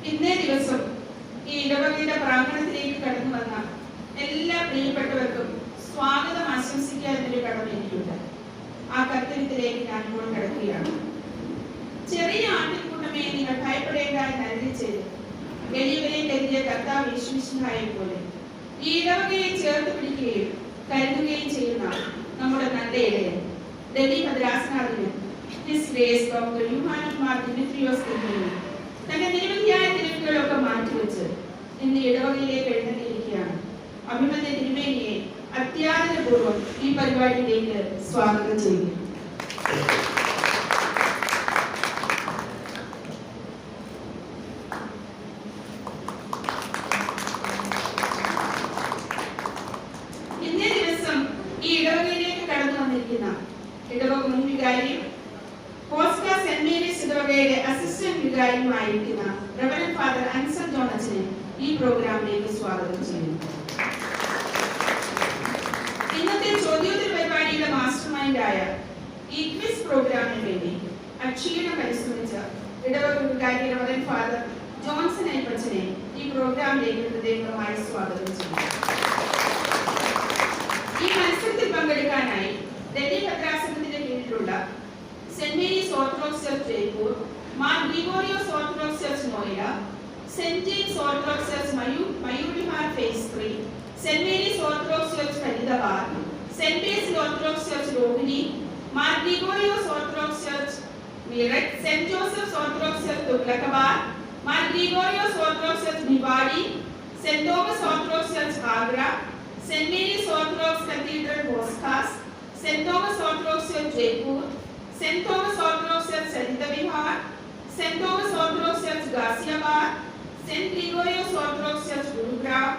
ഇന്നേ ദിവസം ഈ ഇടവകയുടെ പ്രാംഗണത്തിലേക്ക് കടന്നു വന്ന എല്ലാ പ്രിയപ്പെട്ടവർക്കും സ്വാഗതം ആശംസിക്കാൻ ഒരു കടമ എനിക്കുണ്ട്. ആ കർത്തവ്യത്തിലേക്ക് ഞാൻ ഇപ്പോൾ കടക്കുകയാണ്. ചെറിയ ആട്ടിൻകൂട്ടമേ, നിങ്ങൾ ഭയപ്പെടേണ്ട എന്ന് അരുളി ചെയ്തു വലിയവരെ കരുതിയ കർത്താവ് യേശുമിശിഹായെ പോലെ ഈ ഇടവകയെ ചേർത്ത് പിടിക്കുകയും കരുതുകയും ചെയ്യുന്ന നമ്മുടെ നല്ല ഇടയൻ ഡൽഹി മദ്രാസനാഥിന് his grace doctor Yuhanon Mar Dimitrios തിരുമേനി തന്റെ നിരവധിയായ തിരക്കുകളൊക്കെ മാറ്റിവെച്ച് ഇന്ന് ഇടവകയിലേക്ക് എഴുന്നള്ളിയിരിക്കുകയാണ്. അഭിമന്യ തിരുമേനിയെ അത്യാദരപൂർവ്വം ഈ പരിപാടിയിലേക്ക് സ്വാഗതം ചെയ്യുന്നു. ഇന്നേ ദിവസം ഈ ഇടവകയിലേക്ക് കടന്നു വന്നിരിക്കുന്ന ഇടവക മുൻ വികാരിയും പോസ്ക സെന്റ് മേരീസ് ഇടവകയുടെ അസിസ്റ്റന്റ് വികാരിയുമായിരിക്കുന്ന റവറന്റ് ഫാദർ അൻസർ ജോൺ അച്ഛനെ ഈ പ്രോഗ്രാമിലേക്ക് സ്വാഗതം ചെയ്യുന്നു. ഇന്നത്തെ ചോദ്യോത്തര പരിപാടിയുടെ മാസ്റ്റർ മൈൻഡായ ഈ ക്വിസ് പ്രോഗ്രാമിന് വേണ്ടി അക്ഷീണം പരിശ്രമിച്ച ഇടവക വികാരി റവറന്റ് ഫാദർ ജോൺസൺ അയ്യപ്പച്ചനെ ഈ പ്രോഗ്രാമിലേക്ക് ഹൃദയപൂർവ്വമായി സ്വാഗതം ചെയ്യുന്നു. ഈ മത്സരത്തിൽ പങ്കെടുക്കാനായി ഡൽഹി ഭദ്രാസനത്തിന്റെ കീഴിലുള്ള Saint Mary's Orthodox Church Jaipur, Mar Gregorios Orthodox Church Noida, Saint James Orthodox Church Mayur Vihar phase 3, Saint Mary's Orthodox Church Faridabad, Saint Basil Orthodox Church Rohini, Mar Gregorios Orthodox Church Meerut, Saint Joseph's Orthodox Church Tughlakabad, Mar Gregorios Orthodox Church Bhiwadi, Saint Thomas Orthodox Church Agra, Saint Mary's Orthodox Cathedral ബോസ്കാസ്, Saint Thomas Orthodox Church Jaipur, Saint Thomas Orthodox Church Sarita Vihar, Saint Thomas Orthodox church Ghaziabad, Saint Gregorios Orthodox Church Gurugram,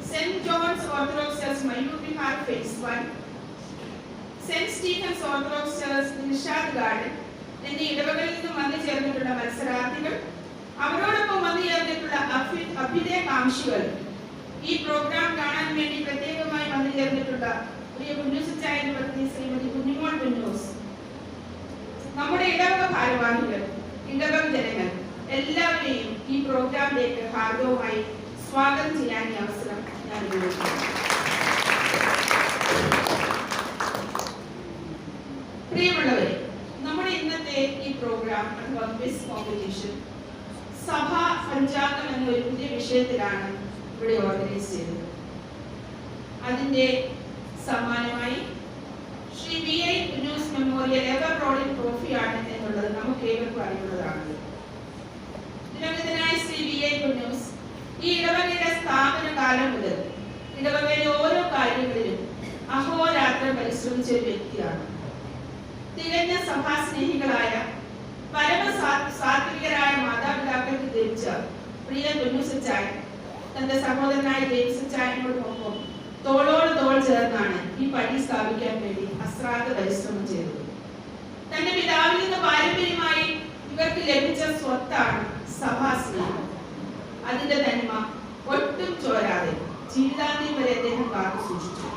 Saint John's Orthodox Church Mayur Vihar phase 1, Saint Stephen's Orthodox Church Nishad Garden എന്നീ ഇടവകളിൽ നിന്നും വന്നു ചേർന്നിട്ടുള്ള മത്സരാർത്ഥികൾ, അവരോടൊപ്പം വന്നു ചേർന്നിട്ടുള്ള അഭ്യുദയകാംക്ഷികൾ, ഈ പ്രോഗ്രാം കാണാൻ വേണ്ടി പ്രത്യേകമായി വന്നു ചേർന്നിട്ടുള്ള പ്രിയ കുഞ്ഞുസിച്ചായന്റെ പത്നി ശ്രീമതി കുഞ്ഞുമോൾ കുഞ്ഞൂസ്, നമ്മുടെ ഇടവക ഭാരവാഹികൾ, ഇടവക ജനങ്ങൾ എല്ലാവരെയും ഈ പ്രോഗ്രാമിലേക്ക് ഹാർദവുമായി സ്വാഗതം ചെയ്യാൻ ഈ അവസരം ഞാൻ ഉപയോഗിക്കുന്നു. പ്രിയമുള്ളവരെ, നമ്മുടെ ഇന്നത്തെ ഈ പ്രോഗ്രാം അഥവാ ക്വിസ് കോമ്പറ്റീഷൻ സഭാ പഞ്ചാംഗം എന്ന ഒരു പുതിയ വിഷയത്തിലാണ് ഇവിടെ ഓർഗനൈസ് ചെയ്തത്. അതിന്റെ സമ്മാനമായി Shri VI Kunjus memorial ever rolling ട്രോഫിയാണ് എന്നുള്ളത് നമുക്ക് ഏവർക്കും അറിയുന്നതാണ്. ദിനംപ്രതിനായ ശ്രീ VI കുഞ്ഞൂസ് ഈ ഇടവകയുടെ സ്ഥാപന കാലം മുതൽ ഇടവകയിലെ ഓരോ കാര്യങ്ങളിലും അഹോരാത്രം പരിശ്രമിച്ച ഒരു വ്യക്തിയാണ്. തികഞ്ഞ സഭാസ്നേഹികളായ പരമസാത്വികരായ മാതാപിതാക്കൾക്ക് ജനിച്ച പ്രിയ കുഞ്ഞൂസച്ചായ തന്റെ സഹോദരനായ ജെയിംസച്ചായനോടൊപ്പം തോളോട് തോൾ ചേർന്നാണ് ഈ പള്ളി സ്ഥാപിക്കാൻ വേണ്ടി അശ്രാന്ത പരിശ്രമം ചെയ്തത്. തന്റെ പിതാവിൽ നിന്ന് പാരമ്പര്യമായി ഇവർക്ക് ലഭിച്ച സ്വത്താണ് സഭാസ്നേഹം. അതിന്റെ തനിമ ഒട്ടും ചോരാതെ ജീവിതാന്ത്യം വരെ അദ്ദേഹം കാത്തു സൂക്ഷിച്ചു.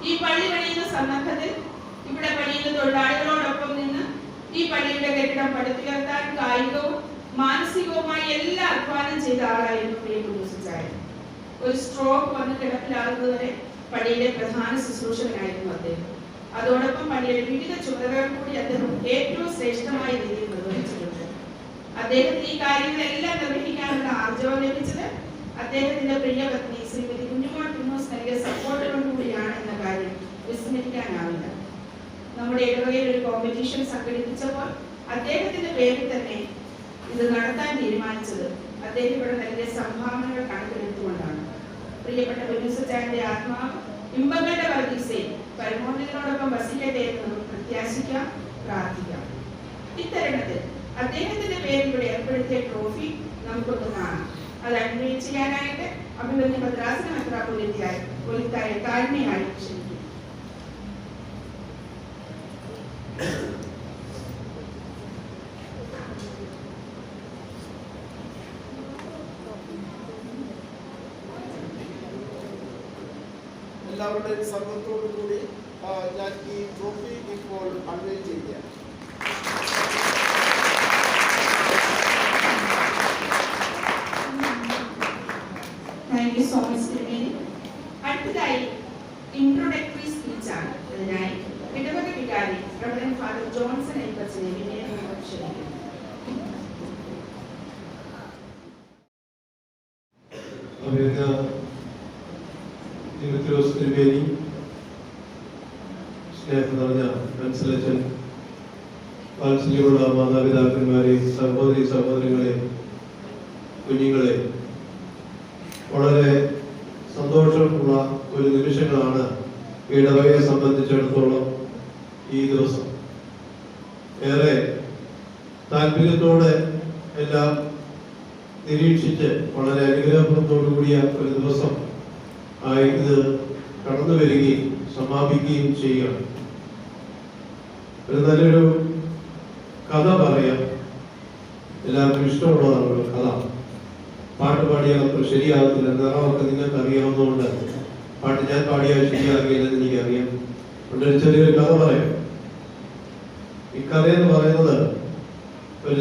ഈ പള്ളി പണിയുന്ന സന്ദർഭത്തിൽ ഇവിടെ പണിയുന്ന തൊഴിലാളികളോടൊപ്പം നിന്ന് ഈ ഈ പള്ളിയുടെ കെട്ടിടം പടുത്തുയർത്താൻ കായികവും മാനസികവുമായി എല്ലാ അധ്വാനം ചെയ്ത ആളായിരുന്നു പ്രിയ കുഞ്ഞുച്ചായൻ. ഒരു സ്ട്രോക്ക് വന്ന് കിടപ്പിലാകുന്നതുവരെ പള്ളിയിലെ പ്രധാന ശുശ്രൂഷകനായിരുന്നു അദ്ദേഹം. അതോടൊപ്പം പള്ളിയുടെ വിവിധ ചുമതലകൾ കൂടി അദ്ദേഹം ഏറ്റവും ശ്രേഷ്ഠമായ രീതിയിൽ നിർവഹിച്ചിട്ടുണ്ട്. അദ്ദേഹത്തിന് ഈ കാര്യങ്ങളെല്ലാം നിർവഹിക്കാനുള്ള ആർജവം ലഭിച്ചത് അദ്ദേഹത്തിന്റെ പ്രിയപത്നി ശ്രീമതി കുഞ്ഞുമോൾ പിന്നോസ് നൽകിയ സപ്പോർട്ടുകളോടുകൂടിയാണ് എന്ന കാര്യം വിസ്മരിക്കാനാവില്ല. നമ്മുടെ ഇടവകയിൽ ഒരു കോമ്പറ്റീഷൻ സംഘടിപ്പിച്ചപ്പോൾ അദ്ദേഹത്തിന്റെ പേരിൽ തന്നെ ഇത് നടത്താൻ തീരുമാനിച്ചത് അദ്ദേഹം ഇവിടെ നൽകിയ സംഭാവനകൾ കണക്കിലെടുത്തുകൊണ്ടാണ്. പ്രിയപ്പെട്ട കുഞ്ഞുച്ചായന്റെ ആത്മാവ് ഇമ്പങ്ങളുടെ വർഗീസയിൽ പരമോന്നതനോടൊപ്പം വസിക്കട്ടെ എന്ന് നമുക്ക് പ്രത്യാശിക്കാം, പ്രാർത്ഥിക്കാം. ഇത്തരണത്തിൽ അദ്ദേഹത്തിന്റെ പേരിലൂടെ ഏർപ്പെടുത്തിയ ട്രോഫി നമുക്കൊന്ന് കാണാം. അത് അഡ്മിറ്റ് ചെയ്യാനായിട്ട് അഭിമന്യ മദ്രാസിന് മെത്രാപ്പൊലീത്തായ താഴ്മയായി ക്ഷണിക്കും. എല്ലാവരുടെയും സമ്മതത്തോടു കൂടി ഞാൻ ഈ ട്രോഫി ഇപ്പോൾ അൺവെയിൽ ചെയ്യുകയാണ്. താങ്ക് യു സോ മച്ച് തിരുമേനി. അടുത്തതായി ഇൻട്രോഡക്ടറി സ്പീച്ചാണ്. അതിനായി ഇടവക വികാരി റവറൻഡ് ഫാദർ ജോൺസൺ എൽബർട്ടിനെ വിനയപൂർവ്വം ക്ഷണിക്കുന്നു. തിരുമേനി, സ്നേഹം നിറഞ്ഞ മനസ്സിലച്ചൻ, വാത്സല്യമുള്ള മാതാപിതാക്കന്മാരെ, സഹോദരി സഹോദരങ്ങളെ, കുഞ്ഞുങ്ങളെ, വളരെ സന്തോഷമുള്ള ഒരു നിമിഷങ്ങളാണ് ഇടവകയെ സംബന്ധിച്ചിടത്തോളം ഈ ദിവസം. ഏറെ താല്പര്യത്തോടെ എല്ലാം നിരീക്ഷിച്ച് വളരെ അനുഗ്രഹത്തോടു കൂടിയ ഒരു ദിവസം ആയി ഇത് കടന്നു വരികയും സമാപിക്കുകയും ചെയ്യുകയാണ്. ഒരു നല്ലൊരു കഥ പറയാം. എല്ലാവർക്കും ഇഷ്ടമുള്ളതാണ് ഒരു കഥ. പാട്ട് പാടിയാൽ അത്ര ശരിയാകത്തില്ല. നിറമൊക്കെ നിങ്ങൾക്ക് അറിയാവുന്നതുകൊണ്ട് പാട്ട് ഞാൻ പാടിയാൽ ശരിയാകില്ലെന്ന് എനിക്കറിയാം. അതുകൊണ്ട് ചെറിയൊരു കഥ പറയാം. ഈ കഥയെന്ന് പറയുന്നത്, ഒരു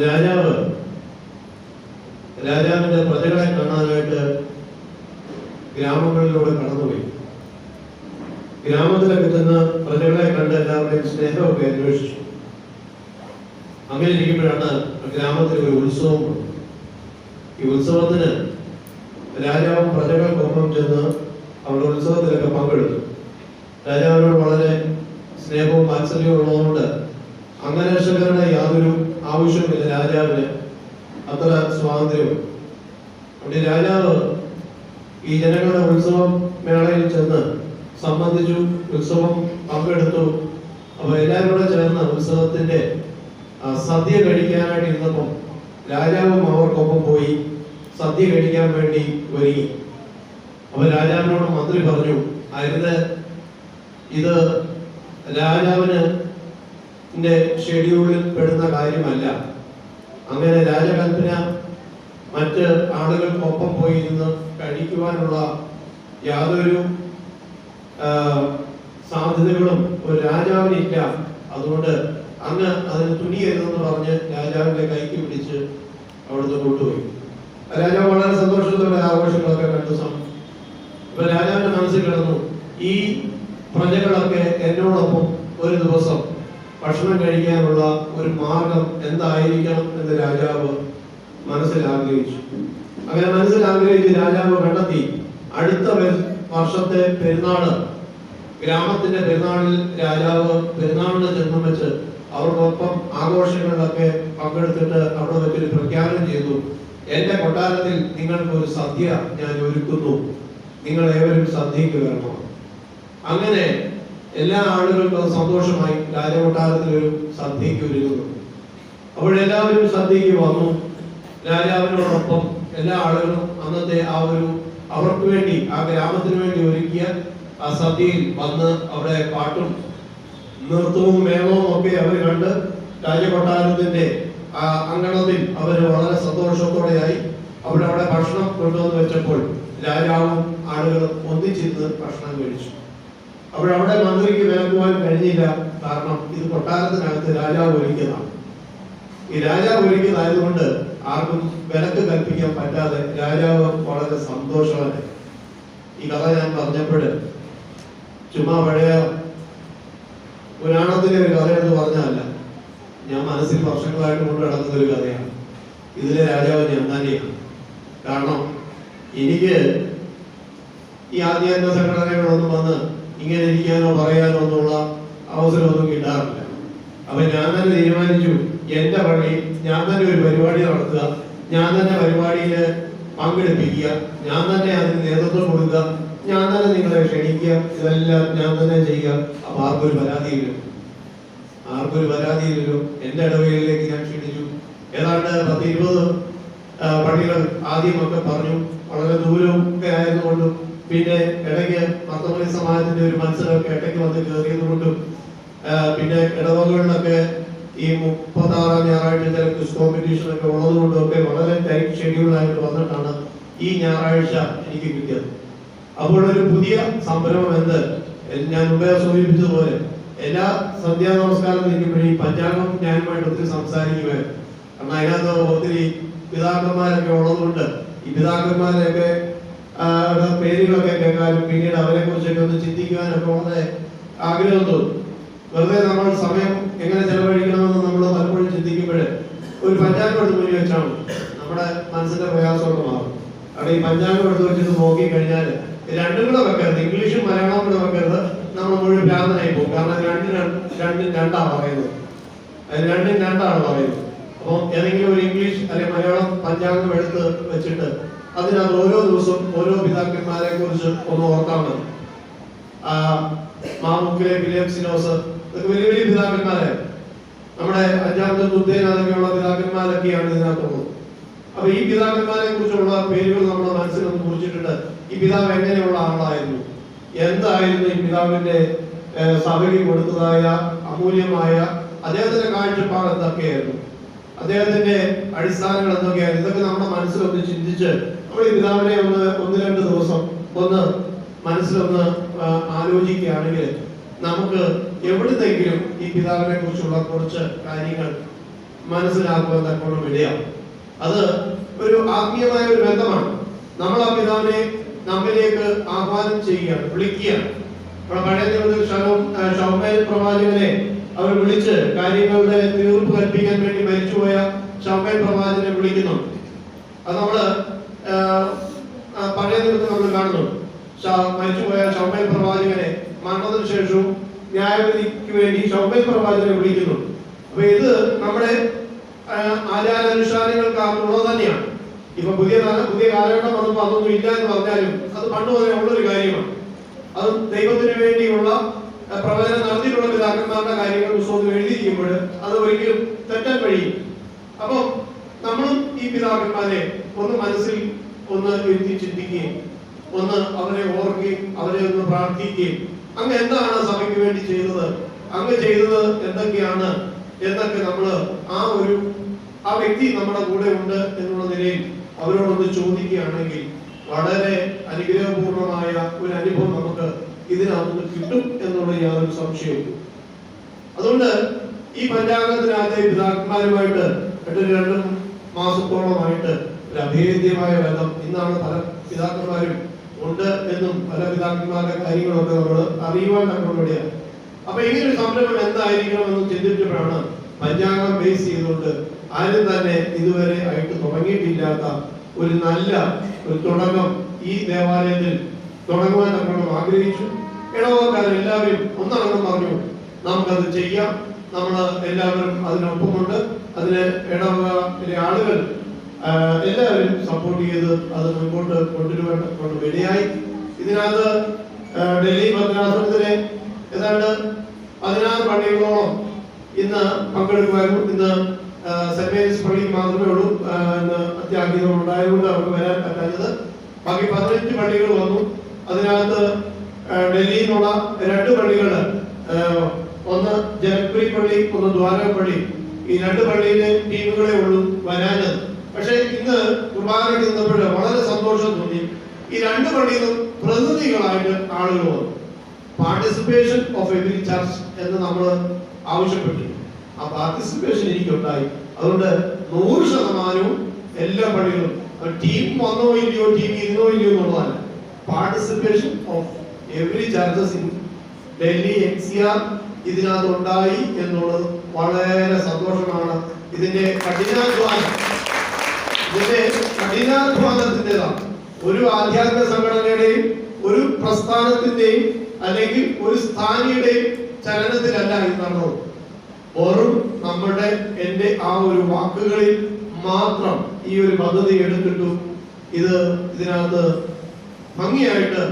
രാജാവിന്റെ പ്രജകളെ കാണാനായിട്ട് ഗ്രാമങ്ങളിലൂടെ കടന്നുപോയി. ഗ്രാമത്തിലൊക്കെ ചെന്ന് പ്രജകളെ കണ്ട് എല്ലാവരുടെയും സ്നേഹമൊക്കെ അന്വേഷിച്ചു. അങ്ങനെ ഇരിക്കുമ്പോഴാണ് ഗ്രാമത്തിൽ ഒരു ഉത്സവം. ഈ ഉത്സവത്തിന് രാജാവും പ്രജകൾക്കൊപ്പം ചെന്ന് അവരുടെ ഉത്സവത്തിലൊക്കെ പങ്കെടുത്തു. രാജാവിനോട് വളരെ സ്നേഹവും വാത്സല്യവും ഉള്ളതുകൊണ്ട് അംഗരക്ഷകരുടെ യാതൊരു ആവശ്യമില്ല രാജാവിന്, അത്ര സ്വാതന്ത്ര്യവും. അവിടെ രാജാവ് ഈ ജനങ്ങളുടെ ഉത്സവം മേളയിൽ ചെന്ന് സംബന്ധിച്ചു, ഉത്സവം പങ്കെടുത്തു. അപ്പൊ എല്ലാവരും കൂടെ ചേർന്ന് ഉത്സവത്തിന്റെ സദ്യ കഴിക്കാനായിട്ട് ഇരുന്നപ്പം രാജാവും അവർക്കൊപ്പം പോയി സദ്യ കഴിക്കാൻ വേണ്ടി ഒരുങ്ങി. അപ്പൊ രാജാവിനോട് മന്ത്രി പറഞ്ഞു, അരുത്, ഇത് രാജാവിന് ഷെഡ്യൂളിൽ പെടുന്ന കാര്യമല്ല. അങ്ങനെ രാജകൽപ്പന മറ്റ് ആളുകൾക്കൊപ്പം പോയി ഇരുന്ന് കഴിക്കുവാനുള്ള യാതൊരു സാധ്യതകളും ഒരു രാജാവിനില്ല. അതുകൊണ്ട് അങ്ങ് അതിന് തുനിയരുതെന്ന് പറഞ്ഞ് രാജാവിന്റെ കൈക്ക് പിടിച്ച് അവിടുന്ന് കൊണ്ടുപോയി. രാജാവ് വളരെ സന്തോഷത്തോടെ ആഘോഷങ്ങളൊക്കെ കണ്ടു. ഇപ്പൊ രാജാവിന്റെ മനസ്സിൽ കിടന്നു, ഈ പ്രജകളൊക്കെ എന്നോടൊപ്പം ഒരു ദിവസം ഭക്ഷണം കഴിക്കാനുള്ള ഒരു മാർഗം എന്തായിരിക്കണം എന്ന് രാജാവ് മനസ്സിൽ ആഗ്രഹിച്ചു. അങ്ങനെ മനസ്സിൽ ആഗ്രഹിച്ച് രാജാവ് കണ്ടെത്തി. അടുത്ത വർഷത്തെ പെരുന്നാള്, ഗ്രാമത്തിന്റെ പെരുന്നാളിൽ രാജാവ് പെരുന്നാളിന് ചെന്നു വെച്ച് അവർക്കൊപ്പം ആഘോഷങ്ങളിലൊക്കെ പങ്കെടുത്തിട്ട് അവിടെ വെച്ചൊരു പ്രഖ്യാപനം ചെയ്തു, എന്റെ കൊട്ടാരത്തിൽ നിങ്ങൾക്ക് ഒരു സദ്യ ഞാൻ ഒരുക്കുന്നു, നിങ്ങൾ ഏവരും സദ്യക്ക് വരണം. അങ്ങനെ എല്ലാ ആളുകൾക്കും സന്തോഷമായി രാജകൊട്ടാരത്തിൽ ഒരു സദ്യക്ക് ഒരുങ്ങുന്നു. അപ്പോഴെല്ലാവരും സദ്യക്ക് വന്നു. രാജാവിനോടൊപ്പം എല്ലാ ആളുകളും അന്നത്തെ ആ ഒരു അവർക്ക് വേണ്ടി, ആ ഗ്രാമത്തിന് വേണ്ടി ഒരുക്കിയ ആ സദ്യയിൽ വന്ന് അവിടെ പാട്ടും നൃത്തവും മേളവും ഒക്കെ അവർ കണ്ട് രാജകൊട്ടാരത്തിന്റെ ആ അങ്കണത്തിൽ അവർ വളരെ സന്തോഷത്തോടെയായി. അവിടെ ഭക്ഷണം കൊണ്ടുവന്ന് വെച്ചപ്പോൾ രാജാവും ആളുകളും ഒന്നിച്ചിരുന്ന് ഭക്ഷണം കഴിച്ചു. അവിടെ മന്ത്രിക്ക് വിലക്കുവാൻ കഴിഞ്ഞില്ല. കാരണം ഇത് കൊട്ടാരത്തിനകത്ത് രാജാവ് ഒരുക്കിയതാണ്. ഈ രാജാവ് ഒരുക്കിയതായതുകൊണ്ട് ആർക്കും വിലക്ക് കൽപ്പിക്കാൻ പറ്റാതെ രാജാവ് വളരെ സന്തോഷവാനായി. ഈ കഥ ഞാൻ പറഞ്ഞപ്പോൾ ചുമ്മാ പഴയ പുരാണത്തിലെ ഒരു കഥയെന്ന് പറഞ്ഞല്ല, ഞാൻ മനസ്സിൽ വർഷങ്ങളായിട്ട് കൊണ്ട് നടക്കുന്ന ഒരു കഥയാണ്. ഇതിലെ രാജാവ് ഞാൻ തന്നെയാണ്. കാരണം എനിക്ക് ഈ ആധ്യാത്മിക സംഘടനകളൊന്നും വന്ന് ഇങ്ങനെ ഇരിക്കാനോ പറയാനോ ഒന്നുള്ള അവസരമൊന്നും കിട്ടാറില്ല. അപ്പൊ ഞാൻ തന്നെ തീരുമാനിച്ചു, എന്റെ പള്ളി ഞാൻ തന്നെ ഒരു പരിപാടി നടത്തുക, ഞാൻ തന്നെ പരിപാടിയിൽ പങ്കെടുപ്പിക്കുക, ഞാൻ തന്നെ അതിന് നേതൃത്വം കൊടുക്കുക, ഞാൻ തന്നെ നിങ്ങളെ ക്ഷണിക്കുക, ഇതെല്ലാം ഞാൻ തന്നെ ചെയ്യുക. അപ്പൊ ആർക്കൊരു പരാതിയില്ലല്ലോ. എന്റെ ഇടവകയിലേക്ക് ഞാൻ ക്ഷണിച്ചു. ഏതാണ്ട് 10-20 പള്ളികൾ ആദ്യമൊക്കെ പറഞ്ഞു. വളരെ ദൂരവും ഒക്കെ ആയതുകൊണ്ടും പിന്നെ ഇടയ്ക്ക് മർത്തമണി സമാജത്തിന്റെ ഒരു മത്സരമൊക്കെ ഇടയ്ക്ക് വന്ന് കയറിയത് കൊണ്ടും പിന്നെ ഇടവകളിലൊക്കെ ഈ 36-ാം ഞായറാഴ്ച ക്വിസ് കോമ്പറ്റീഷൻ ഒക്കെ ഉള്ളത് കൊണ്ടും ഒക്കെ വളരെ ടൈറ്റ് ഷെഡ്യൂളായിട്ട് വന്നിട്ടാണ് ഈ ഞായറാഴ്ച എനിക്ക് കിട്ടിയത്. അപ്പോൾ ഒരു പുതിയ സംരംഭം എന്ത്, ഞാൻ മുമ്പേ സൂചിപ്പിച്ചതുപോലെ എല്ലാ സന്ധ്യാ നമസ്കാരം നിൽക്കുമ്പോഴും ഈ പഞ്ചാംഗം ഞാനുമായിട്ട് ഒത്തിരി സംസാരിക്കുമായിരുന്നു. കാരണം അതിനകത്ത് ഒത്തിരി പിതാക്കന്മാരൊക്കെ ഉള്ളതുകൊണ്ട് ഈ പിതാക്കന്മാരെയൊക്കെ പേരുകളൊക്കെ കേൾക്കാനും പിന്നീട് അവരെ കുറിച്ചൊക്കെ ഒന്ന് ചിന്തിക്കുവാനൊക്കെ വളരെ ആഗ്രഹം തോന്നും. വെറുതെ നമ്മൾ സമയം എങ്ങനെ ചെലവഴിക്കണമെന്ന് നമ്മൾ പലപ്പോഴും ചിന്തിക്കുമ്പോൾ ഒരു പഞ്ചാംഗം എടുത്ത് മുന്നിൽ വെച്ചാണ് നമ്മുടെ മനസ്സിന്റെ പ്രയാസമൊക്കെ മാറും. അവിടെ ഈ പഞ്ചാംഗം എടുത്ത് വെച്ചിട്ട് നോക്കിക്കഴിഞ്ഞാൽ രണ്ടും കൂടെ വെക്കരുത്, ഇംഗ്ലീഷും മലയാളവും കൂടെ വെക്കരുത്, നമ്മൾ മുഴുവൻ ഭ്രാന്തനായി പോകും. കാരണം രണ്ടും രണ്ടാണ് പറയുന്നത്. അപ്പോൾ ഏതെങ്കിലും ഒരു ഇംഗ്ലീഷ് അല്ലെങ്കിൽ മലയാളം പഞ്ചാംഗം എടുത്ത് വെച്ചിട്ട് അതിനകത്ത് ഓരോ ദിവസവും ഓരോ പിതാക്കന്മാരെ കുറിച്ച് ഒന്ന് ഓർത്താൽ മതി. മാമുക്കിലെ ഫിലിപ്സിനോസ്, ഇതൊക്കെ വലിയ വലിയ പിതാക്കന്മാരെ, നമ്മുടെ 5-ാമത്തെ ബുദ്ധേൻ, അതൊക്കെയുള്ള പിതാക്കന്മാരൊക്കെയാണ് ഇതിനകത്തുള്ളത്. അപ്പൊ ഈ പിതാക്കന്മാരെ കുറിച്ചുള്ള പേരുകൾ നമ്മുടെ മനസ്സിൽ ഒന്ന് കുറിച്ചിട്ടുണ്ട്. ഈ പിതാവ് എങ്ങനെയുള്ള ആളായിരുന്നു, എന്തായിരുന്നു ഈ പിതാവിന്റെ സഭയ്ക്ക് കൊടുത്തതായ അമൂല്യമായ അദ്ദേഹത്തിന്റെ കാഴ്ചപ്പാട് എന്തൊക്കെയായിരുന്നു, അദ്ദേഹത്തിന്റെ അടിസ്ഥാനങ്ങൾ എന്തൊക്കെയായിരുന്നു, ഇതൊക്കെ നമ്മുടെ മനസ്സിലൊന്ന് ചിന്തിച്ച് നമ്മൾ ഈ പിതാവിനെ ഒന്ന് 2 ദിവസം ഒന്ന് മനസ്സിലൊന്ന് ആലോചിക്കുകയാണെങ്കിൽ നമുക്ക് എവിടുന്നെങ്കിലും ഈ പിതാവിനെ കുറിച്ചുള്ള കുറച്ച് കാര്യങ്ങൾ മനസ്സിലാക്കുവാൻ തക്കോണം ഇടയാവും. അത് ഒരു ആത്മീയമായ ഒരു ബന്ധമാണ്. നമ്മൾ ആ പിതാവിനെ നമ്മിലേക്ക് ആഹ്വാനം ചെയ്യുകയാണ്, വിളിക്കുകയാണ്. പഴയ നിയമത്തിൽ ശമൂവേൽ പ്രവാചകനെ അവർ വിളിച്ച് കാര്യങ്ങളുടെ തീർപ്പ് കൽപ്പിക്കാൻ വേണ്ടി മരിച്ചുപോയ ശമൂവേൽ പ്രവാചകനെ വിളിക്കുന്നു. അത് നമ്മള് പഴയ നിയമത്തിൽ നമ്മൾ കാണുന്നു. മരിച്ചുപോയ ശമൂവേൽ പ്രവാചകനെ മരണത്തിന് ശേഷവും ന്യായവിധിക്ക് വേണ്ടി ശമൂവേൽ പ്രവാചകനെ വിളിക്കുന്നു. അപ്പൊ ഇത് നമ്മുടെ ആചാരാനുഷ്ഠാനങ്ങൾക്കുള്ളത് തന്നെയാണ്. ഇപ്പൊ പുതിയ കാലഘട്ടം വന്നപ്പോൾ അതൊന്നും ഇല്ല എന്ന് പറഞ്ഞാലും അത് പണ്ട് മുതലേ ഉള്ളൊരു കാര്യമാണ്. അത് ദൈവത്തിന് വേണ്ടിയുള്ള പ്രവചനം നടത്തിയിട്ടുള്ള പിതാക്കന്മാരുടെ കാര്യങ്ങൾ പുസ്തകത്തിൽ എഴുതിയിരിക്കുമ്പോൾ അത് ഒരിക്കലും തെറ്റാൻ കഴിയും. അപ്പൊ നമ്മളും ഈ പിതാക്കന്മാരെ ഒന്ന് മനസ്സിൽ ഒന്ന് എഴുതി ചിന്തിക്കുകയും ഒന്ന് അവരെ ഓർക്കുകയും അവരെ ഒന്ന് പ്രാർത്ഥിക്കുകയും അങ്ങ് എന്താണ് സഭയ്ക്ക് വേണ്ടി ചെയ്തത്, അങ്ങ് ചെയ്തത് എന്തൊക്കെയാണ് എന്നൊക്കെ നമ്മൾ ആ വ്യക്തി നമ്മുടെ കൂടെ ഉണ്ട് എന്നുള്ള നിലയിൽ അവരോടൊന്ന് ചോദിക്കുകയാണെങ്കിൽ വളരെ അനുഗ്രഹപൂർണമായ ഒരു അനുഭവം നമുക്ക് ഇതിനകത്ത് കിട്ടും എന്നുള്ള യാതൊരു സംശയവും. അതുകൊണ്ട് ഈ പഞ്ചാംഗത്തിനകത്തെ പിതാക്കന്മാരുമായിട്ട് 2 മാസത്തോളമായിട്ട് ഒരു അഭേദ്യമായ ബന്ധം ഇന്നാണ് പല പിതാക്കന്മാരും ഉണ്ട് എന്നും പല പിതാക്കന്മാരുടെ കാര്യങ്ങളൊക്കെ നമ്മൾ അറിയുവാൻ തക്കോടെയാണ്. അപ്പൊ ഇങ്ങനെ ഒരു സംരംഭം എന്തായിരിക്കണം എന്ന് ചിന്തിച്ചപ്പോഴാണ് പഞ്ചാംഗം ബേസ് ചെയ്തുകൊണ്ട് ആരും തന്നെ ഇതുവരെ ആയിട്ട് തുടങ്ങിയിട്ടില്ലാത്ത ഒരു നല്ല ഒരു തുടക്കം ഈ ദേവാലയത്തിൽ തുടങ്ങുവാൻ നമ്മൾ ആഗ്രഹിച്ചു. ഇടവക്കാരെല്ലാവരും ഒന്നടങ്കം പറഞ്ഞു നമുക്കത് ചെയ്യാം, നമ്മൾ എല്ലാവരും അതിനൊപ്പമുണ്ട്. അതിന് ഇടവകയിലെ ആളുകൾ എല്ലാവരും സപ്പോർട്ട് ചെയ്ത് അത് മുൻപോട്ട് കൊണ്ടുവരുവാൻ ഇടയായി. ഇതിനകത്ത് ഡൽഹി ഭദ്രാസനത്തിലെ ഏതാണ്ട് 16 പള്ളികളോളം ഇന്ന് പങ്കെടുക്കുമായിരുന്നു. ഇന്ന് സെന്റ് മേരീസ് പള്ളി മാത്രമേ ഉള്ളൂ ഇന്ന് അത്യാഹിതം ഉണ്ടായതുകൊണ്ട് അവർക്ക് വരാൻ പറ്റാത്തത്. ബാക്കി 15 പള്ളികൾ വന്നു. അതിനകത്ത് ഡൽഹിയിലുള്ള 2 പള്ളികൾ, ഒന്ന് ജനപ്രി പള്ളി, ഒന്ന് ദ്വാരകപ്പള്ളി, ഈ 2 പള്ളിയിലെ ടീമുകളെ ഉള്ളൂ വരാനത്. പക്ഷെ ഇന്ന് കുർബാനയ്ക്ക് നിന്നപ്പോൾ വളരെ സന്തോഷം തോന്നി. ഈ 2 പള്ളിയിലും പ്രതിനിധികളായിട്ട് ആളുകൾ വന്നു. പാർട്ടിസിപ്പേഷൻ ഓഫ് എവരി ചർച്ച് എന്ന് നമ്മൾ ആവശ്യപ്പെട്ടു. ആ പാർട്ടിസിപ്പേഷൻ എനിക്കുണ്ടായി. അതുകൊണ്ട് 100% എല്ലാ പള്ളികളും ടീം വന്നോ ഇല്ലയോ ടീം ഇരുന്നോ ഇല്ലയോ എന്നുള്ളതല്ല, participation of every churches in Delhi NCR ഇതിനകത്ത് ഉണ്ടായി എന്നുള്ളത് വളരെ സന്തോഷമാണ്. ഇതിന്റെ കഠിനാധ്വാനത്തിൻ്റെതാണ്. ഒരു ആധ്യാത്മിക സംഘടനയുടെയും ഒരു പ്രസ്ഥാനത്തിന്റെയും അല്ലെങ്കിൽ ഒരു സ്ഥാനിയുടെയും ചലനത്തിലല്ല ഇത് നടന്നത്. വെറും നമ്മുടെ എന്റെ ആ ഒരു വാക്കുകളിൽ മാത്രം ഈ ഒരു പദ്ധതി എടുത്തിട്ടു ഇതിനകത്ത് ഭംഗിയായിട്ട്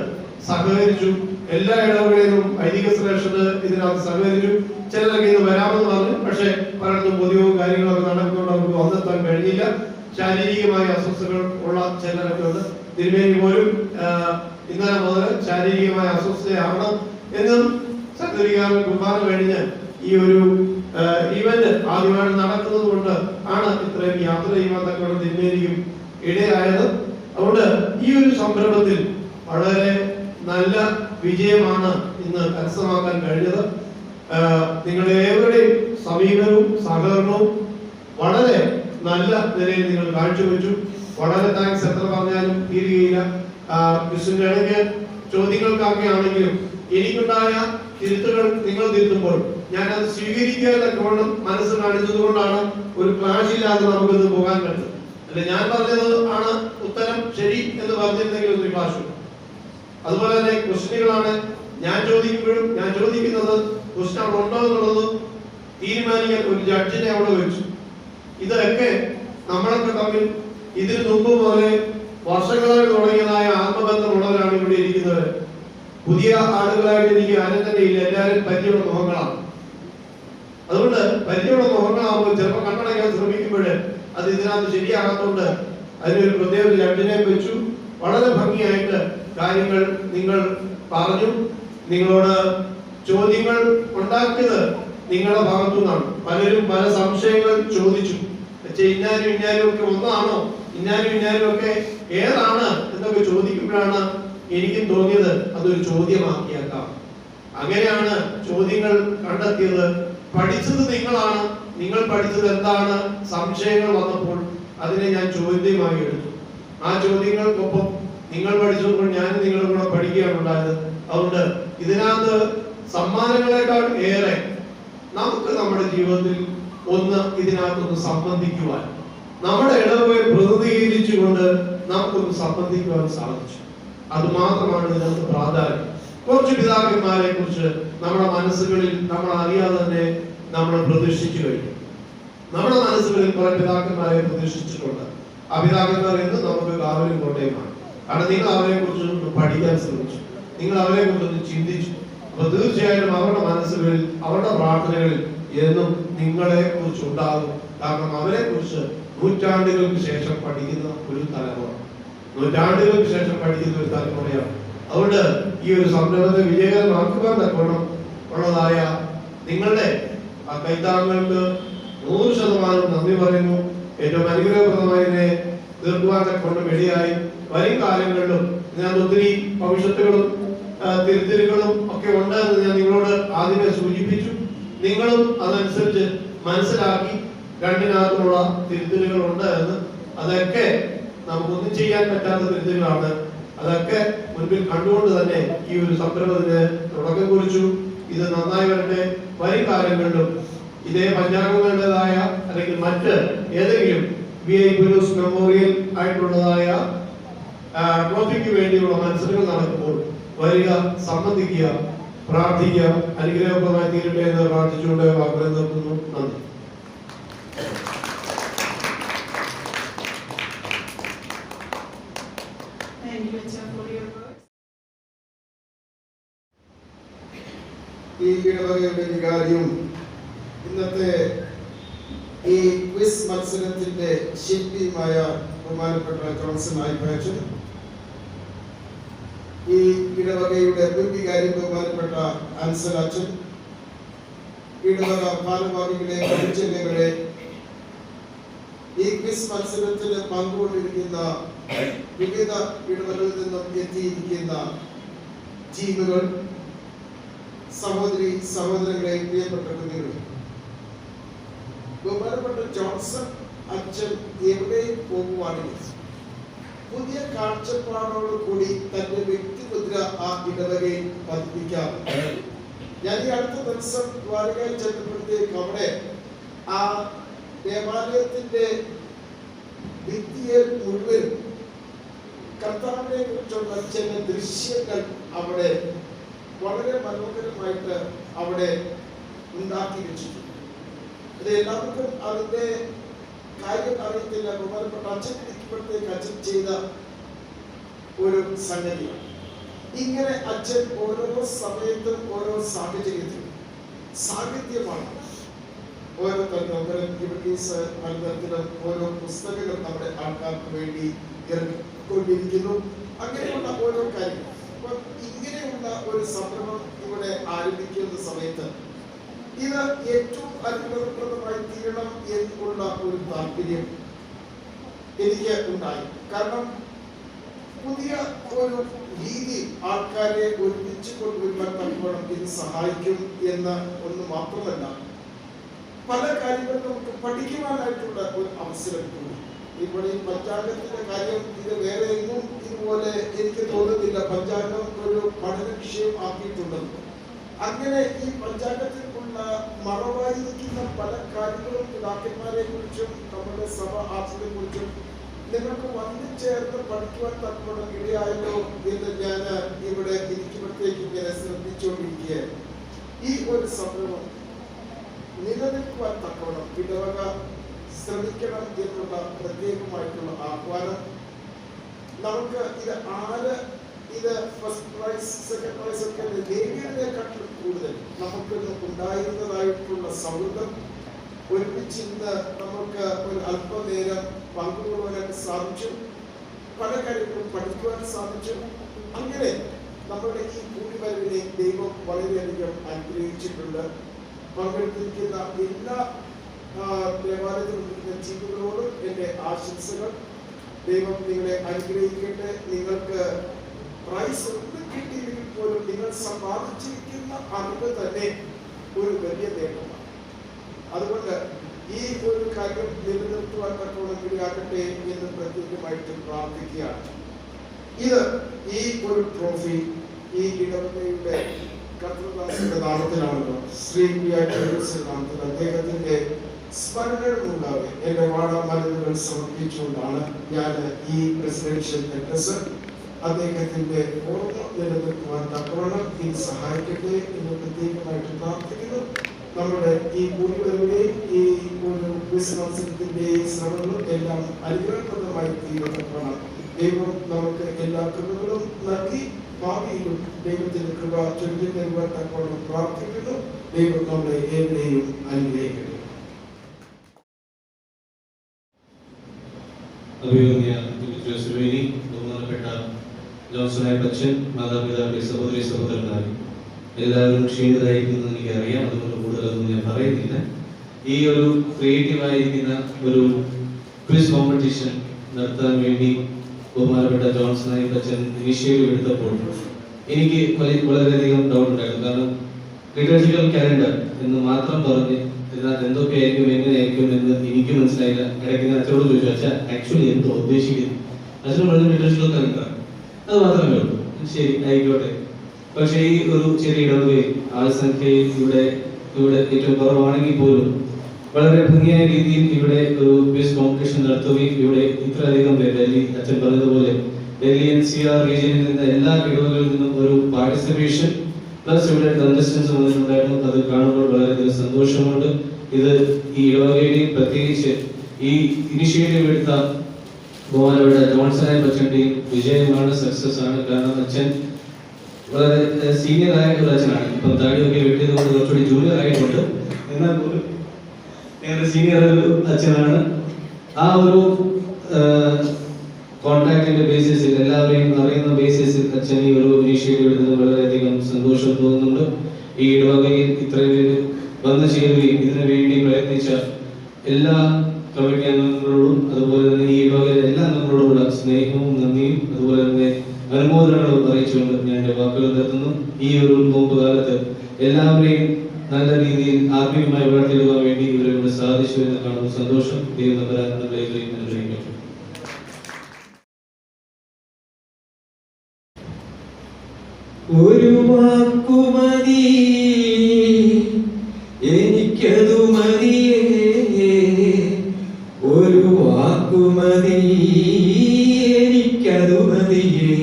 സഹകരിച്ചു. എല്ലാ ഇടവകളിലും വൈദിക ശ്രേഷ്ഠത ഇതിനകത്ത് സഹകരിച്ചു. ചിലരൊക്കെ ഇത് വരാമെന്ന് പറഞ്ഞു, പക്ഷെ പലയിടത്തും പൊതുവും കാര്യങ്ങളൊക്കെ നടക്കുന്നുണ്ട്, അവർക്ക് വന്നെത്താൻ കഴിഞ്ഞില്ല. ശാരീരികമായ അസ്വസ്ഥതകൾ ഉള്ള ചിലരൊക്കെ ഉണ്ട്. തിരുമേനി പോലും ഇന്നലെ മുതൽ ശാരീരികമായ അസ്വസ്ഥതയാണ് എന്നും സഹകരിക്കാനും കുർബാന കഴിഞ്ഞ് ഈ ഒരു ഇവന്റ് ആദ്യമായിട്ട് നടക്കുന്നത് കൊണ്ട് ആണ് ഇത്രയും യാത്ര ചെയ്യുവാൻ തക്കവണ്ണം തിരുമേനിക്കും ഇടയായത്. അതുകൊണ്ട് ഈ ഒരു സംരംഭത്തിൽ വളരെ നല്ല വിജയമാണ് ഇന്ന് കരസ്ഥമാക്കാൻ കഴിഞ്ഞത്. നിങ്ങളുടെ ഏവരുടെയും സമീപനവും സഹകരണവും വളരെ നല്ല നിലയിൽ നിങ്ങൾ കാഴ്ചവെച്ചു. വളരെ താങ്ക്സ്. എത്ര പറഞ്ഞാലും തീരുകയില്ല. ക്രിസ്തുവിന്റെ ഇടയ്ക്ക് ചോദ്യങ്ങൾക്കൊക്കെ ആണെങ്കിലും എനിക്കുണ്ടായ തിരുത്തുകൾ നിങ്ങൾ തിരുത്തുമ്പോൾ ഞാൻ അത് സ്വീകരിക്കാതെ കോണം മനസ്സ് കാണിച്ചത് കൊണ്ടാണ് ഒരു ക്ലാഷ് ഇല്ലാതെ നമുക്കിത് പോകാൻ പറ്റും. അല്ലെ ഞാൻ പറഞ്ഞത് ആണ് ഉത്തരം ശരി എന്ന് പറഞ്ഞിരുന്നെങ്കിൽ ഒരു ക്ലാഷ്. അതുപോലെ തന്നെ ക്വസ്റ്റ്യനുകളാണ് ഞാൻ ചോദിക്കുമ്പോഴും ഞാൻ ചോദിക്കുന്നത് ക്വസ്റ്റ്യൻ അവിടെ ഉണ്ടോ എന്നുള്ളത് തീരുമാനിക്കാൻ ഒരു ജഡ്ജിനെ അവിടെ വെച്ചു. ഇതൊക്കെ നമ്മളൊക്കെ തമ്മിൽ ഇതിനു മുമ്പ് പോലെ വർഷങ്ങളായി തുടങ്ങിയതായ ആത്മബന്ധമുള്ളവരാണ് ഇവിടെ ഇരിക്കുന്നവർ. പുതിയ ആളുകളായിട്ട് എനിക്ക് ആരും തന്നെ ഇല്ല, എല്ലാവരും പരിചയമുള്ള മുഖങ്ങളാണ്. അതുകൊണ്ട് പരിചയമുള്ള മുഖങ്ങളാകുമ്പോൾ ചിലപ്പോൾ കണ്ണടയ്ക്കാൻ ശ്രമിക്കുമ്പോൾ അത് ഇതിനകത്ത് ശരിയാകാത്തതുകൊണ്ട് അതിനൊരു പ്രത്യേക ജഡ്ജിനെ വെച്ചു. വളരെ ഭംഗിയായിട്ട് കാര്യങ്ങൾ നിങ്ങൾ പറഞ്ഞു. നിങ്ങളോട് ചോദ്യങ്ങൾ ഉണ്ടാക്കിയത് നിങ്ങളുടെ ഭാഗത്തു നിന്നാണ്. പലരും പല സംശയങ്ങൾ ചോദിച്ചു. ഇന്നാരും ഇന്നാരും ഒക്കെ ഒന്നാണോ, ഇന്നാരും ഒക്കെ ഏതാണ് എന്നൊക്കെ ചോദിക്കുമ്പോഴാണ് എനിക്കും തോന്നിയത് അതൊരു ചോദ്യമാക്കിയേക്കാം. അങ്ങനെയാണ് ചോദ്യങ്ങൾ കണ്ടെത്തിയത്. പഠിച്ചത് നിങ്ങളാണ്. നിങ്ങൾ പഠിച്ചത് എന്താണ്? സംശയങ്ങൾ വന്നപ്പോൾ അതിനെ ഞാൻ ചോദ്യമായി എടുത്തു. ആ ചോദ്യങ്ങൾക്കൊപ്പം നിങ്ങൾ പഠിച്ചപ്പോൾ ഞാൻ നിങ്ങളുടെ കൂടെ പഠിക്കുകയാണ് ഉണ്ടായത്. അതുകൊണ്ട് ഇതിനകത്ത് സമ്മാനങ്ങളെക്കാൾ ഏറെ നമുക്ക് നമ്മുടെ ജീവിതത്തിൽ ഇതിനകത്തൊന്ന് സംബന്ധിക്കുവാൻ, നമ്മുടെ ഇടവകയെ പ്രതിനിധീകരിച്ചുകൊണ്ട് നമുക്കൊന്ന് സംബന്ധിക്കുവാൻ സാധിച്ചു. അത് മാത്രമാണ് ഇതിനകത്ത് പ്രാധാന്യം. കുറച്ച് പിതാക്കന്മാരെ കുറിച്ച് നമ്മുടെ മനസ്സുകളിൽ നമ്മൾ അറിയാതെ തന്നെ നമ്മൾ പ്രതിഷ്ഠിച്ചു കഴിഞ്ഞു. നമ്മുടെ മനസ്സുകളിൽ കുറെ പിതാക്കന്മാരെ പ്രതിഷ്ഠിച്ചിട്ടുണ്ട്. ആ പിതാക്കന്മാർ എന്ന് നമുക്ക് കാവലും കോട്ടയമാണ്. കാരണം നിങ്ങൾ അവരെ കുറിച്ച് പഠിക്കാൻ ശ്രമിച്ചു, നിങ്ങൾ അവരെ കുറിച്ചൊന്ന് ചിന്തിച്ചു. അപ്പൊ തീർച്ചയായിട്ടും അവരുടെ മനസ്സുകളിൽ അവരുടെ പ്രാർത്ഥനകളിൽ എന്നും നിങ്ങളെ കുറിച്ച് ഉണ്ടാകും. കാരണം അവരെ കുറിച്ച് നൂറ്റാണ്ടുകൾക്ക് ശേഷം പഠിക്കുന്ന ഒരു തലമുറ, നൂറ്റാണ്ടുകൾക്ക് ശേഷം പഠിക്കുന്ന ഒരു തലമുറയാണ്. അതുകൊണ്ട് ഈ ഒരു സംരംഭത്തെ വിജയകരമാക്കുവാൻ തക്കവണ്ണം ഉള്ളതായ നിങ്ങളുടെ ആ കൈത്താങ്ങൾക്ക് 100% നന്ദി പറയുന്നു. ഏറ്റവും അനുഗ്രഹപ്രദമായതിനെ തീർക്കുവാൻ തക്കവണ്ണം ഇടയായി. വരും കാലങ്ങളിലും ഇതിനകത്ത് ഒത്തിരി ഭവിഷ്യത്തുകളും തിരുത്തലുകളും ഒക്കെ ഉണ്ട് എന്ന് ഞാൻ നിങ്ങളോട് ആദ്യമേ സൂചിപ്പിച്ചു. നിങ്ങളും അതനുസരിച്ച് മനസ്സിലാക്കി രണ്ടിനകത്തുള്ള തിരുത്തലുകൾ ഉണ്ട് എന്ന്. അതൊക്കെ നമുക്കൊന്നും ചെയ്യാൻ പറ്റാത്ത തിരുത്തലുകളാണ്. അതൊക്കെ മുൻപിൽ കണ്ടുകൊണ്ട് തന്നെ ഈ ഒരു സംരംഭത്തിന് തുടക്കം കുറിച്ചു. ഇത് നന്നായി വരട്ടെ. വരും കാലങ്ങളിലും ഇതേ പഞ്ചാംഗങ്ങളുടേതായ അല്ലെങ്കിൽ മറ്റ് ഏതെങ്കിലും VIP മെമ്മോറിയൽ ആയിട്ടുള്ളതായ ട്രോഫിക്ക് വേണ്ടിയുള്ള മത്സരങ്ങൾ നടക്കുമ്പോൾ വരിക, സംബന്ധിക്കുക, പ്രാർത്ഥിക്കുക. അനുഗ്രഹപ്രദമായി തീരട്ടെ എന്ന് പ്രാർത്ഥിച്ചുകൊണ്ട് വാഗ്ദാനം നിർത്തുന്നു. നന്ദി. ഈ ഇടവകയുടെ വികാരിയും ഇന്നത്തെ ഈ ക്വിസ് മത്സരത്തിന്റെ ശില്പിയുമായ ബഹുമാനപ്പെട്ട ജോൺസൺ ആയിപ്പാച്ചൻ, ഈ ഇടവകയുടെ മുൻ വികാരി ബഹുമാനപ്പെട്ട അൻസൽ അച്ഛൻ, ഇടവക ഭാരവാഹികളെ, പരിചയങ്ങളെ, ഈ ക്വിസ് മത്സരത്തിന് പങ്കുകൊണ്ടിരിക്കുന്ന വിവിധ ഇടവകളിൽ നിന്നും എത്തിയിരിക്കുന്ന ടീമുകൾ, സഹോദരി സഹോദരങ്ങളെ, പ്രിയപ്പെട്ട കുഞ്ഞുങ്ങൾ, ബഹുമാനപ്പെട്ട ജോൺസൺ അച്ഛൻ എവിടെയും പോകുവാണെങ്കിൽ പുതിയ കാഴ്ചപ്പാടോട് കൂടി തന്റെ വ്യക്തിമുദ്ര ആ ഇടവകയിൽ പതിപ്പിക്കാറുണ്ട്. ഞാൻ ഈ അടുത്ത ദിവസം ദ്വാരകയിൽ ചെന്നപ്പോഴത്തേക്ക് അവിടെ ആ ദേവാലയത്തിന്റെ ഭിത്തിയിൽ മുഴുവൻ കർത്താവിനെ കുറിച്ചുള്ള ചില ദൃശ്യങ്ങൾ അവിടെ വളരെ മനോഹരമായിട്ട് അവിടെ ഉണ്ടാക്കി വെച്ചിട്ടുണ്ട്. അത് എല്ലാവർക്കും അതിന്റെ കാര്യം അറിയത്തില്ല. ബഹുമാനപ്പെട്ട അച്ഛൻ ഇരിക്കുമ്പോഴത്തേക്ക് അച്ഛൻ ചെയ്ത ഒരു സംഗതിയാണ്. ഇങ്ങനെ അച്ഛൻ ഓരോ സമയത്തും ഓരോ സാഹചര്യത്തിലും സാഹിത്യമാണ് ഓരോ പലതരത്തിലും ഓരോ പുസ്തകങ്ങൾ നമ്മുടെ ആൾക്കാർക്ക് വേണ്ടി ഇറക്കിക്കൊണ്ടിരിക്കുന്നു. അങ്ങനെയുള്ള ഓരോ കാര്യങ്ങൾ. അപ്പൊ ഇങ്ങനെയുള്ള ഒരു സംരംഭം ഇവിടെ ആരംഭിക്കുന്ന സമയത്ത് ഇത് ഏറ്റവും അനുഗ്രഹപ്രദമായി തീരണം എന്നുള്ള ഒരു താല്പര്യം എനിക്ക് ഉണ്ടായി. കാരണം പുതിയ ഒരു രീതി ആൾക്കാരെ ഒരുമിച്ച് കൊണ്ടുവരുവാൻ തക്കവണ്ണം ഇത് സഹായിക്കും എന്ന് ഒന്ന് മാത്രമല്ല, പല കാര്യങ്ങളും നമുക്ക് പഠിക്കുവാനായിട്ടുള്ള ഒരു അവസരം കൂടി. ഇവിടെ ഈ പഞ്ചാംഗത്തിന്റെ കാര്യം ഇത് വേറെ എങ്ങും ഇതുപോലെ എനിക്ക് തോന്നുന്നില്ല പഞ്ചാംഗം ഒരു പഠന വിഷയം ആക്കിയിട്ടുണ്ടെന്ന്. അങ്ങനെ ഈ പഞ്ചാംഗത്തിലുള്ള മറവായിരിക്കുന്ന പല കാര്യങ്ങളും പിതാക്കന്മാരെ കുറിച്ചും നമ്മുടെ സഭ ആചാര്യനെ കുറിച്ചും നിങ്ങൾക്ക് വന്നു ചേർന്ന് പഠിക്കുവാൻ തക്കവണ്ണം ഇടയായല്ലോ എന്ന് ഞാൻ ഇവിടെ ഇരിക്കുമ്പോഴത്തേക്ക് ഇങ്ങനെ ശ്രദ്ധിച്ചുകൊണ്ടിരിക്കുകയായിരുന്നു. ഈ ഒരു സംരംഭം നിലനിൽക്കുവാൻ തക്കവണ്ണം ഇടവക ശ്രമിക്കണം എന്നുള്ള പ്രത്യേകമായിട്ടുള്ള ആഹ്വാനം. നമുക്ക് ഇത് ആര് ഇത് ഫസ്റ്റ് പ്രൈസ് സെക്കൻഡ് പ്രൈസ് ഒക്കെ നേടിയതിനെക്കാട്ടിലും കൂടുതൽ നമുക്കൊന്ന് ഉണ്ടായിരുന്നതായിട്ടുള്ള സൗഹൃദം ഒരുമിച്ച് ഇന്ന് നമുക്ക് ഒരു അല്പനേരം പങ്കുകൊള്ളുവാനായിട്ട് സാധിച്ചു. പല കാര്യങ്ങളും പഠിക്കുവാൻ സാധിച്ചു. അങ്ങനെ നമ്മുടെ ഈ കൂടിവരവിനെ ദൈവം വളരെയധികം അനുഗ്രഹിച്ചിട്ടുണ്ട്. പങ്കെടുത്തിരിക്കുന്ന എല്ലാ ദേവാലയത്തിലുള്ള ജീവികളോടും എൻ്റെ ആശംസകൾ. ദൈവം നിങ്ങളെ അനുഗ്രഹിക്കട്ടെ. നിങ്ങൾക്ക് പ്രൈസ് ഒന്നും കിട്ടിയില്ലെങ്കിൽ പോലും നിങ്ങൾ സമ്പാദിച്ചിരിക്കുന്ന അറിവ് തന്നെ ഒരു വലിയ നേട്ടമാണ്. അതുകൊണ്ട് ഈ ഒരു കാര്യം നിലനിർത്തുവാൻ തക്കവണ്ണം ഇടയാകട്ടെ എന്ന് പ്രത്യേകമായിട്ട് പ്രാർത്ഥിക്കുകയാണ്. ഇത് ഈ ഒരു ട്രോഫി ഈ ഇടവകയുടെ കർത്തൃദാസന്റെ നാമത്തിലാണല്ലോ, ശ്രീ നാമത്തിൽ അദ്ദേഹത്തിന്റെ സ്മരണകളുണ്ടാകെ എന്റെ വാടാമരുന്നുകൾ സമർപ്പിച്ചുകൊണ്ടാണ് ഞാൻ ഈ പ്രസിഡൻഷ്യൽ നെക്ലസ് അദ്ദേഹത്തിന്റെ ഓർമ്മ നിലനിർത്തുവാൻ തക്കവണ്ണം ഇത് സഹായിക്കട്ടെ എന്ന് പ്രത്യേകമായിട്ട് പ്രാർത്ഥിക്കുന്നു. നമ്മുടെ ഈ കൂടിവരവിന്റെയും ഈ ഒരു വിശ്വാസത്തിന്റെയും ശ്രമങ്ങളും എല്ലാം അനുഗ്രഹപ്രദമായി തീരുന്നതാണ്. ദൈവം നമുക്ക് എല്ലാ കൃപകളും നൽകി ഭാവിയിലും ദൈവത്തിന്റെ കൃപ ചൊല്ലി തരുവാൻ തക്കവണ്ണം പ്രാർത്ഥിക്കുന്നു. ദൈവം നമ്മളെ ഏവരെയും അനുഗ്രഹിക്കട്ടെ. ബഹുമാനപ്പെട്ട ജോൺസൺ അച്ഛൻ, മാതാപിതാക്കളെ, സഹോദരി സഹോദരന്മാരെ, എല്ലാവരും ക്ഷീണിതരായിരിക്കുന്നത് എനിക്കറിയാം. അതുകൊണ്ട് കൂടുതലൊന്നും ഞാൻ പറയുന്നില്ല. ഈ ഒരു ക്രിയേറ്റീവായിരിക്കുന്ന ഒരു ക്വിസ് കോമ്പറ്റീഷൻ നടത്താൻ വേണ്ടി ബഹുമാനപ്പെട്ട ജോൺസൺ അച്ഛൻ ഇനിഷ്യേറ്റീവ് എടുത്തപ്പോൾ എനിക്ക് വളരെയധികം ഡൗട്ട് ഉണ്ടായിരുന്നു. കാരണം ലിറ്ററേച്ചർ കാലണ്ടർ എന്ന് മാത്രം പറഞ്ഞ് ഇതിനകത്ത് എന്തൊക്കെയായിരിക്കും എങ്ങനെയായിരിക്കും എന്ന് എനിക്ക് മനസ്സിലായില്ല. ഇടയ്ക്ക് ഞാൻ അച്ഛനോട് ചോദിച്ചു, അച്ഛാ ആക്ച്വലി എന്തോ ഉദ്ദേശിക്കുന്നു? അച്ഛനും പറഞ്ഞു ലിറ്ററേച്ചർ കാലണ്ടർ, അത് മാത്രമേ ഉള്ളൂ. ശരി, ആയിക്കോട്ടെ. പക്ഷേ ഈ ഒരു ചെറിയ ഇടവകയിൽ ആൾസംഖ്യയിൽ ഇവിടെ ഏറ്റവും കുറവാണെങ്കിൽ പോലും വളരെ ഭംഗിയായ രീതിയിൽ ഇവിടെ ഒരു ക്വിസ് കോമ്പറ്റീഷൻ നടത്തുകയും ഇവിടെ ഇത്രയധികം പേര്, ഡൽഹി അച്ഛൻ പറഞ്ഞതുപോലെ ഡൽഹി NCR റീജിയനിൽ നിന്ന് എല്ലാ ഇടവകളിൽ നിന്നും ഒരു പാർട്ടിസിപ്പേഷൻ പ്ലസ് ഇവിടെ കണ്ടസ്റ്റൻസ് വന്നിട്ടുണ്ടായിരുന്നു. അത് കാണുമ്പോൾ വളരെയധികം സന്തോഷമുണ്ട്. ഇത് ഈ ഇടവകയുടെയും പ്രത്യേകിച്ച് ഈ ഇനിഷ്യേറ്റീവ് എടുത്ത ബഹുമാനപ്പെട്ട ജോൺസൺ അച്ഛൻ്റെയും വിജയമാണ്, സക്സസ് ആണ്. കാരണം അച്ഛൻ വളരെ സീനിയർ ആയ ഒരു അച്ഛനാണ്. ഇപ്പം താടിയൊക്കെ വെട്ടിയത് കൊണ്ട് കുറച്ചുകൂടി ജൂനിയർ ആയിട്ടുണ്ട്, എന്നാൽ പോലും നേരെ സീനിയർ ഒരു അച്ഛനാണ്. ആ ഒരു കോൺടാക്ടിന്റെ ബേസിസിൽ, എല്ലാവരെയും അറിയുന്ന ബേസിസിൽ അച്ഛൻ ഈ ഒരു ഇനീഷ്യേറ്റീവ് എടുത്തത് വളരെയധികം സന്തോഷം തോന്നുന്നുണ്ട്. ഈ ഇടവകയിൽ ഇത്രയും പേര് വന്നു ചേരുകയും ഇതിനു വേണ്ടി പ്രയത്നിച്ച എല്ലാ കമ്മിറ്റി അംഗങ്ങളോടും അതുപോലെ തന്നെ ഈ ഇടവകയിലെ എല്ലാ അംഗങ്ങളോടുമുള്ള സ്നേഹവും നന്ദിയും അതുപോലെ തന്നെ അനുമോദനങ്ങളും അറിയിച്ചുകൊണ്ട് ഞാൻ എൻ്റെ വാക്കുകൾ നിർത്തുന്നു. ഈ ഒരു നോമ്പ് കാലത്ത് എല്ലാവരെയും നല്ല രീതിയിൽ ആത്മീയമായി വളർത്തിയെടുക്കാൻ വേണ്ടി ഇവരെ ഇവിടെ സാധിച്ചു എന്ന് കാണുന്ന സന്തോഷം ദൈവം തമ്പുരാനിലേക്ക് അനുഗ്രഹിക്കട്ടെ. ഒരു വാക്കുമതി എനിക്കതു മതിയേ, ഒരു വാക്കുമതി എനിക്കതു മതിയേ.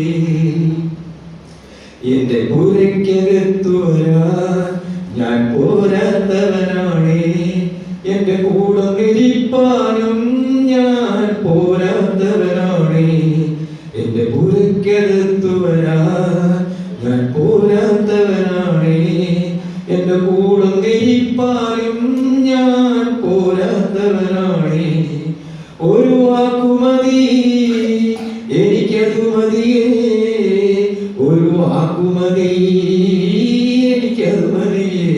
എന്റെ പുരയ്ക്കകത്തു വരാൻ ഞാൻ പോരാത്തവനാണേ, എന്റെ കൂടെ നിരിപ്പാനും ഞാൻ പോരാത്തവനാണേ. എന്റെ പുരയ്ക്കകത്തു വരാൻ ഞാൻ പോരാത്തവനാണേ, എന്റെ കൂടെ നിരിപ്പാനും ഞാൻ പോരാത്തവനാണേ. ഒരു വാക്കുമതി എനിക്കതു മതിയേ, ഒരു വാക്കുമതി എനിക്കതു മതിയേ.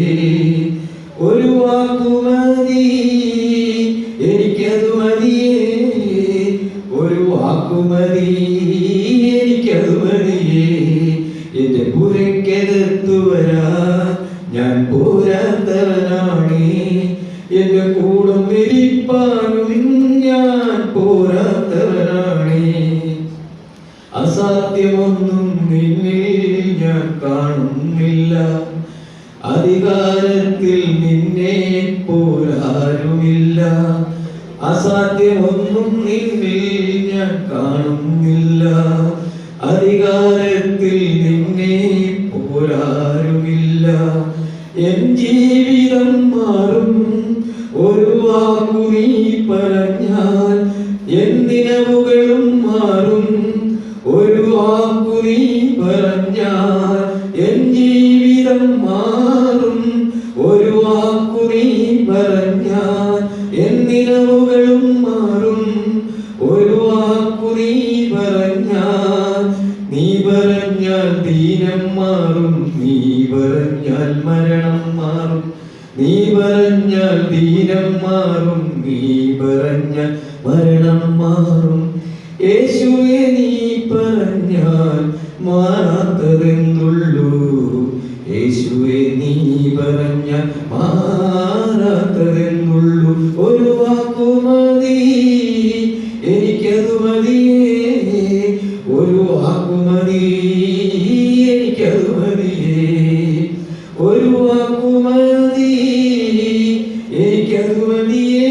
ഒരു വാക്കുമതി എനിക്കതു മതിയേ, ഒരു വാക്കുമതി എനിക്കതു മതിയേ. എന്റെ പുരയ്ക്കകത്തു വരാൻ ഞാൻ പോരാത്തവനാണേ, എന്റെ കൂടെ നിരിപ്പാനും ഞാൻ പോരാത്തവനാണേ. അസാധ്യമൊന്നും നിന്നിൽ ഞാൻ കാണുന്നില്ല, അധികാരത്തിൽ നിന്നെ പോരാരുമില്ല. അസാധ്യമൊന്നും നിന്നിൽ ഞാൻ കാണുന്നില്ല, അധികാരത്തിൽ നിന്നെ പോരാരുമില്ല. എൻ ജീവിതം മാറും ഒരു വാക്കു നീ പറഞ്ഞാൽ, എൻ നിലവുകളും മാറും ഒരു വാക്കു നീ പറഞ്ഞാൽ. എൻ ജീവിതം മാറും ഒരു വാക്കു നീ പറഞ്ഞാൽ, എൻ നിലവുകളും മാറും ഒരു വാക്കു നീ പറഞ്ഞാൽ. നീ പറഞ്ഞാൽ ദീനം മാറും, നീ പറഞ്ഞാൽ മരണം മാറും. നീ പറഞ്ഞാൽ ദീനം മാറും, നീ പറഞ്ഞാൽ മരണം മാറും. യേശുവേ നീ പറഞ്ഞാൽ മാറാത്തതെന്തുള്ളൂ, യേശുവേ നീ പറഞ്ഞാൽ മാറാത്തതെന്തുള്ളൂ. ഒരു വാക്കുമതി എനിക്കതു മതിയേ, ഒരു വാക്കുമതി എനിക്കതു മതിയേ. ഒരു വാക്കുമതി എനിക്കതു മതിയേ,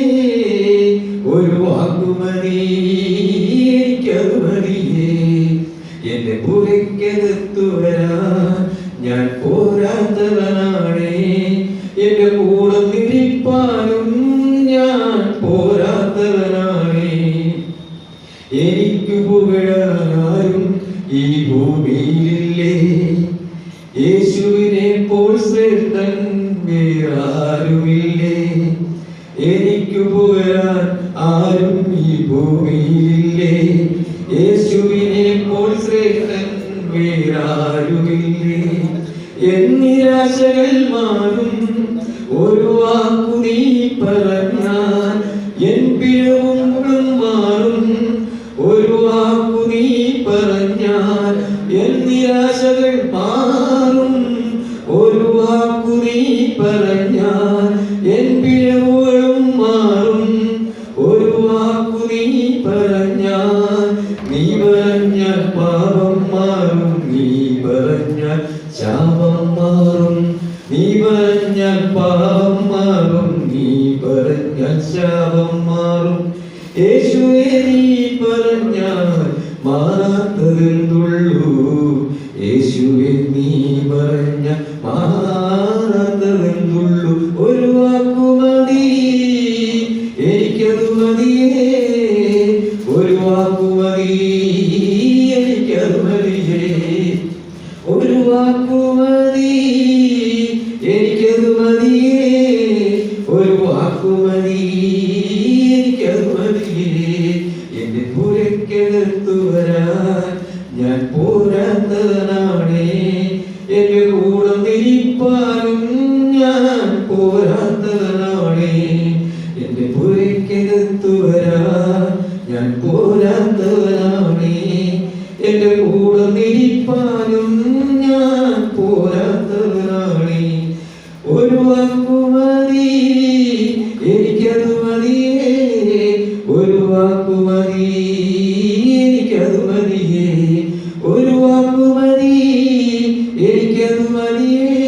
ഒരു വാക്കുമതി എനിക്കതു മതിയേ. എന്റെ പുരയ്ക്കകത്തു വരാൻ ഞാൻ പോരാത്തവനാണേ, എന്റെ കൂടെ നിരിപ്പാനും ഞാൻ പോരാത്തവനാണേ. എനിക്ക് പുകഴാനാരും ഈ ഭൂമിയിലില്ലേ, യേശുവിനെ പോൽ ശ്രേഷ്ഠൻ വേറാരുമില്ലേ. എനിക്ക് പുകഴാൻ ആരും ഈ ഭൂമിയിലില്ലേ, യേശുവിനെ പോൽ ശ്രേഷ്ഠൻ വേറാരുമില്ലേ. എൻ നിരാശകൾ മാറും ഒരു വാക്കു നീ പറഞ്ഞാൽ, എൻ പിഴവുകളും മാറും ഒരു വാക്കു നീ പറഞ്ഞാൽ. എൻ നിരാശകൾ മാറും ഒരു വാക്കു നീ പറഞ്ഞാൽ, എൻ പിഴവുകളും മാറും ഒരു വാക്കു നീ പറഞ്ഞാൽ. നീ പറഞ്ഞാൽ പാപം മാറും, നീ പറഞ്ഞാൽ ശാപം മാറും. നീ പറഞ്ഞാൽ പാപം മാറും, നീ പറഞ്ഞാൽ ശാപം മാറും. യേശുവേ നീ പറഞ്ഞാൽ മാറാത്തതെന്തുള്ളൂ, യേശുവേ നീ പറഞ്ഞാൽ മാറാത്തതെന്തുള്ളൂ. ഒരു വാക്കുമതി എനിക്കതു മതിയേ, ഒരു വാക്കുമതി എനിക്കതു മതിയേ. ഒരു വാക്കുമതി എനിക്കതു മതിയേ, ഒരു വാക്കുമതി എനിക്കതു മതിയേ. എന്റെ പുരയ്ക്കകത്തു വരാൻ ഞാൻ പോരാത്തവനാണേ, എന്റെ കൂടെ നിരിപ്പാനും ഞാൻ പോരാത്തവനാണേ. എന്റെ പുരയ്ക്കകത്തു വരാൻ ഞാൻ പോരാത്തവനാണേ, എന്റെ കൂടെ നിരിപ്പാനും ഞാൻ പോരാത്തവനാണേ. ഒരു വാക്കുമതി എനിക്ക് എനിക്കതു മതിയേ